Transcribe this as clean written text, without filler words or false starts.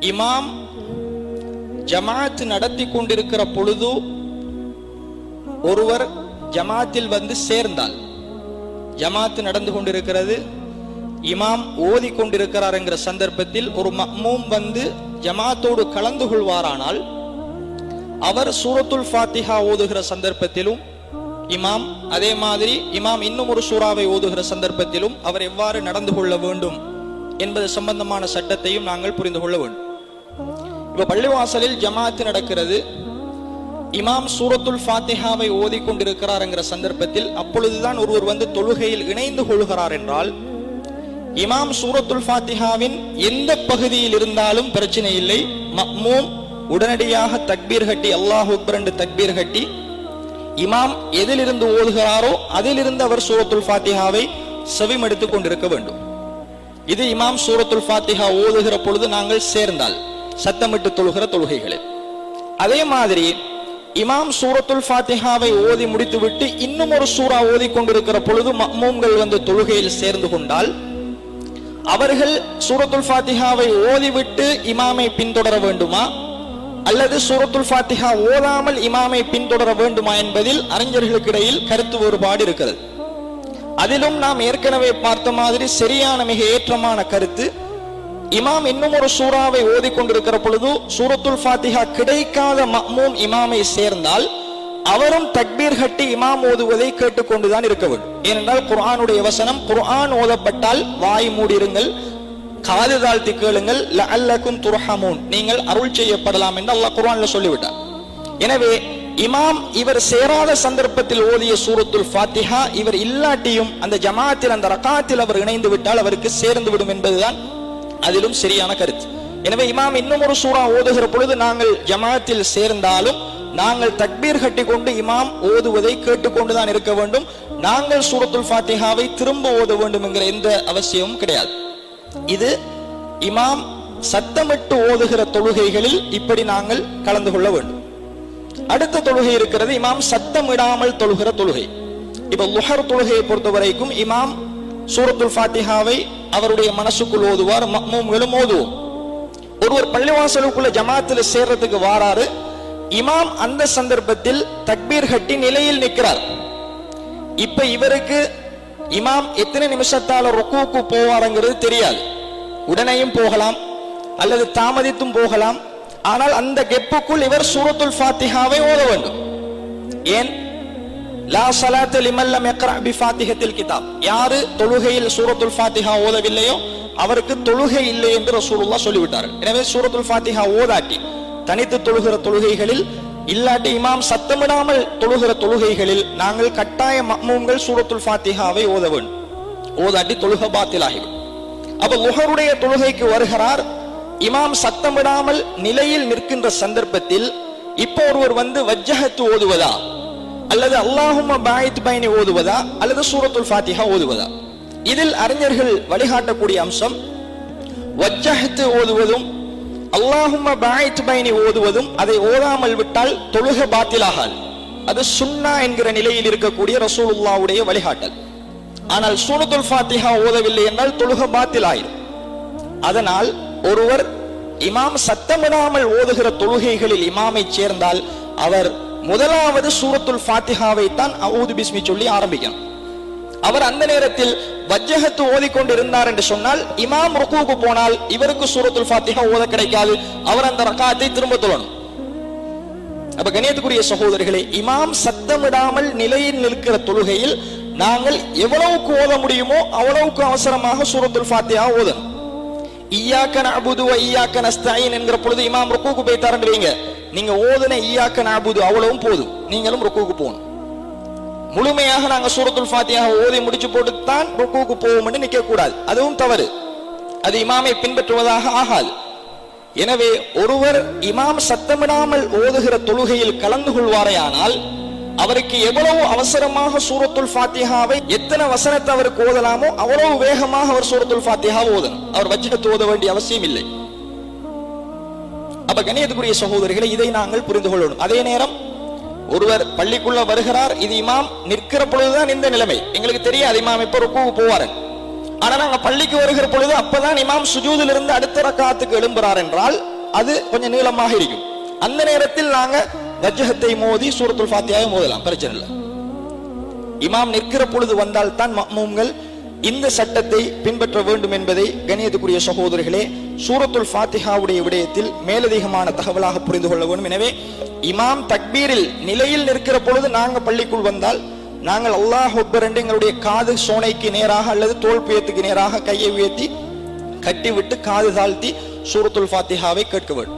இமாம் ஜமாத் நடத்தி கொண்டிருக்கிற பொழுது ஒருவர் ஜமாத்தில் வந்து சேர்ந்தால், ஜமாத் நடந்து கொண்டிருக்கிறது, இமாம் ஓதி கொண்டிருக்கிறார் என்கிற சந்தர்ப்பத்தில் ஒரு மஅ்மூம் வந்து ஜமாத்தோடு கலந்து கொள்வாரானால் அவர் சூரத்துல் ஃபாத்திஹா ஓதுகிற சந்தர்ப்பத்திலும் இமாம், அதே மாதிரி இமாம் இன்னும் ஒரு சூறாவை ஓதுகிற சந்தர்ப்பத்திலும் அவர் எவ்வாறு நடந்து கொள்ள வேண்டும் என்பது சம்பந்தமான சட்டத்தையும் நாங்கள் புரிந்து கொள்ள வேண்டும். இப்ப பள்ளிவாசலில் ஜமாத் நடக்கிறது, இமாம் சூரத்துல் ஃபாத்திஹாவை ஓதி கொண்டிருக்கிறார் என்கிற சந்தர்ப்பத்தில் அப்பொழுதுதான் ஒருவர் வந்து தொழுகையில் இணைந்து கொள்கிறார் என்றால், இமாம் சூரத்துல் ஃபாத்திஹாவின் எந்த பகுதியில் இருந்தாலும் பிரச்சனை இல்லை. மஅ்மூம் உடனடியாக தக்பீர் கட்டி அல்லாஹு அக்பர் என்று தக்பீர் கட்டி இமாம் எதிலிருந்து ஓதுகிறாரோ அதிலிருந்து அவர் சூரத்துல் ஃபாத்திஹாவை செவிமடுத்துக் கொண்டிருக்க வேண்டும். இது இமாம் சூரத்துல் ஃபாத்திஹா ஓதுகிற பொழுது நாங்கள் சேர்ந்தால் சத்தமிட்டு தொழுகிற தொழுகைகளில். அதே மாதிரி இமாம் சூரத்துல் ஃபாத்திஹாவை ஓதி முடித்துவிட்டு இன்னும் ஒரு சூரா ஓதி கொண்டிருக்கிற பொழுது மஅ்மூம்கள் வந்து தொழுகையில் சேர்ந்து கொண்டால் அவர்கள் சூரத்துல் ஃபாத்திஹாவை ஓதிவிட்டு இமாமை பின்தொடர வேண்டுமா அல்லது சூரத்துல் ஃபாத்திஹா ஓதாமல் இமாமை பின்தொடர வேண்டுமா என்பதில் அறிஞர்களுக்கு இடையில் கருத்து வேறுபாடு இருக்கிறது. அதிலும் நாம் ஏற்கனவே பார்த்த மாதிரி சரியான மிக ஏற்றமான கருத்து, இமாம் இன்னும் ஒரு சூறாவை ஓதி கொண்டிருக்கிற பொழுது சூரத்துல் ஃபாத்திஹா கிடைக்காத மஅ்மூம் இமாமை சேர்ந்தால் அவரும் தக்பீர் கட்டி இமாம் ஓதுவதை கேட்டுக்கொண்டுதான் இருக்க வேண்டும். ஏனென்றால் குர்ஆனுடைய வசனம், குர்ஆன் ஓதப்பட்டால் வாய் மூடிருங்கள், காது தாழ்த்தி கேளுங்கள், லஅல்லக்கும் துர்ஹமூன், நீங்கள் அருள் செய்யப்படலாம் என்று அல்லாஹ் குர்ஆன்ல சொல்லிவிட்டார். எனவே இமாம் இவர் சேராத சந்தர்ப்பத்தில் ஓதிய சூரத்துல் ஃபாத்திஹா இவர் இல்லாட்டியும் அந்த ஜமாத்தில் அந்த ரகாத்தில் அவர் இணைந்து விட்டால் அவருக்கு சேர்ந்து விடும் என்பதுதான் அதிலும் சரியான கருத்து. எனவே இமாம் இன்னும் ஒரு சூரா ஓதுகிற பொழுது நாங்கள் ஜமாத்தில் சேர்ந்தாலும் நாங்கள் தக்பீர் கட்டி கொண்டு இமாம் ஓதுவதை கேட்டுக்கொண்டுதான் இருக்க வேண்டும். நாங்கள் சூரத்துல் ஃபாத்திஹாவை திரும்ப ஓத வேண்டும் என்கிற எந்த அவசியமும் கிடையாது. இது இமாம் சத்தமிட்டு ஓதுகிற தொழுகைகளில் இப்படி நாங்கள் கலந்து கொள்ள வேண்டும். அடுத்த தொழுகை இருக்கிறது, இமாம் சத்தமிடாமல் தொழுகிற தொழுகை. இப்ப லுஹர் தொழுகையை பொறுத்த வரைக்கும் இமாம் சூரத்துல் ஃபாத்திஹாவை அவருடைய மனசுக்குள் ஓதுவார், மஅ்மூம்களும் ஓதுவோம். ஒருவர் பள்ளிவாசலுக்குள்ள ஜமாத்துல சேர்றதுக்கு வாராரு, இமாம் அந்த சந்தர்ப்பத்தில் தக்பீர் கட்டி நிலையில் நிற்கிறார். இப்ப இவருக்கு இமாம் எத்தனை நிமிஷத்தால ருக்கூக்கு போவாருங்கிறது தெரியாது. உடனேயும் போகலாம் அல்லது தாமதித்தும் போகலாம். ஆனால் அந்த கெப்புக்குள் இவர் சூரத்துல் ஃபாத்திஹாவை ஓத வேண்டும். ஏன்? லா ஸலாத்த லிமன் லம் யக்ரா பிஃபாத்திஹத்தில் கிதாப், யாரு தொழுகையில் சூரத்துல் ஃபாத்திஹா ஓதவில்லையோ அவருக்கு தொழுகை இல்லை என்று ரசூலுல்லாஹ் சொல்லிவிட்டார்கள். எனவே சூரத்துல் ஃபாத்திஹா ஓதாட்டி தனித்து தொழுகிற தொழுகைகளில் இல்லாட்டி இமாம் சத்தமிடாமல் தொழுகிற தொழுகைகளில் நாங்கள் கட்டாய மஅ்மூம்கள் சூரத்துல் ஃபாத்திஹாவை ஓத வேண்டும். ஓதாட்டி தொழுக பாத்திலாகிவிடும். அப்ப லுஹருடைய தொழுகைக்கு வருகிறார், இமாம் சத்தமிடாமல் நிலையில் நிற்கின்ற சந்தர்ப்பத்தில் இப்போ ஒருவர் வந்து வஜ்ஜஹத்து ஓதுவதா அல்லது அல்லாஹும்ம பாயித் பைனி ஓதுவதா அல்லது சூரத்துல் ஃபாத்திஹா ஓதுவதா? இதில் அறிஞர்கள் வழிகாட்டக்கூடிய அம்சம், வஜ்ஜஹத்து ஓதுவதும் அல்லாஹும்ம பாயித் பைனி ஓதுவதும் அதை ஓதாமல் விட்டால் தொழுக பாத்திலாகாது. அது சுன்னா என்கிற நிலையில் இருக்கக்கூடிய ரசூலுல்லாஹ்வுடைய வழிகாட்டல். ஆனால் சூரத்துல் ஃபாத்திஹா ஓதவில்லை என்றால் தொழுக பாத்திலாயிரும். அதனால் ஒருவர் இமாம் சத்தமிடாமல் ஓதுகிற தொழுகைகளில் இமாமை சேர்ந்தால் அவர் முதலாவது சூரத்துல் ஃபாத்திஹாவை தான் அஊது பிஸ்மி சொல்லி ஆரம்பிக்கணும். அவர் அந்த நேரத்தில் வஜ்ஜஹத்து ஓதிக்கொண்டிருந்தார் என்று சொன்னால் இமாம் ருக்கூக்கு போனால் இவருக்கு சூரத்துல் ஃபாத்திஹா ஓத கிடைக்காது. அவர் அந்த ரகாத்தை திரும்ப தொழணும். அப்ப கண்ணியத்துக்குரிய சகோதரர்களே, இமாம் சத்தமிடாமல் நிலையில் நிற்கிற தொழுகையில் நாங்கள் எவ்வளவுக்கு ஓத முடியுமோ அவ்வளவுக்கு அவசரமாக சூரத்துல் ஃபாத்திஹா ஓதணும். இய்யாக நஅபுது வ இய்யாக நஸ்தஈன் என்கிற பொழுது இமாம் ருக்கூக்கு போய்த்தாருன்னு வைங்க, நீங்க ஓதுன இய்யாக நஅபுது அவ்வளவும் போதும், நீங்களும் ருக்கூக்கு போகணும். முழுமையாக நாங்க சூரத்துல் ஃபாத்திஹா ஓதி முடிச்சு போட்டுத்தான் ருக்கூக்கு போவோம்னு நிக்க கூடாது. அதுவும் தவறு, அது இமாமை பின்பற்றுவதாக ஆகாது. எனவே ஒருவர் இமாம் சத்தமிடாமல் ஓதுகிற தொழுகையில் கலந்து கொள்வாரையானால் அவருக்கு எவ்வளவு அவசரமாக சூரத்துல் ஃபாத்திஹாவை எத்தனை வசனத்தை அவருக்கு ஓதலாமோ அவ்வளவு வேகமாக அவர் சூரத்துல் ஃபாத்திஹா ஓதணும். அவர் வஜ்ஜஹத் ஓத வேண்டிய அவசியம் இல்லை. அப்ப கண்ணியத்துக்குரிய சகோதரிகளை, இதை நாங்கள் புரிந்து கொள்ளணும். அதே நேரம் ஒருவர் பள்ளிக்குள்ள வருகிறார், இது இமாம் நிற்கிற பொழுதுதான் இந்த நிலைமை, எங்களுக்கு தெரியாது இமாம் எப்ப ருக்கூக்கு போவாரு. ஆனா நாங்க பள்ளிக்கு வருகிற பொழுது அப்பதான் இமாம் சுஜூதில் இருந்து அடுத்த ரக்காத்துக்கு எழும்புறார் என்றால் அது கொஞ்சம் நீளமாக இருக்கும். அந்த நேரத்தில் நாங்க வஜ்ஹத்தை மோதி சூரத்துல் ஃபாத்திஹாவை மோதலாம், பிரச்சனை இல்லை. இமாம் நிற்கிற பொழுது வந்தால் தான் மஅ்மூம்கள் இந்த சட்டத்தை பின்பற்ற வேண்டும் என்பதை கண்ணியத்துக்குரிய சகோதரர்களே சூரத்துல் ஃபாத்திஹாவுடைய விடயத்தில் மேலதிகமான தகவலாக புரிந்து கொள்ள வேண்டும். எனவே இமாம் தக்பீரில் நிலையில் நிற்கிற பொழுது நாங்கள் பள்ளிக்குள் வந்தால் நாங்கள் அல்லாஹ் அக்பர் என்று எங்களுடைய காது சோனைக்கு நேராக அல்லது தோல் புயத்துக்கு நேராக கையை உயர்த்தி கட்டிவிட்டு காது தாழ்த்தி சூரத்துல் ஃபாத்திஹாவை கேட்க வேண்டும்.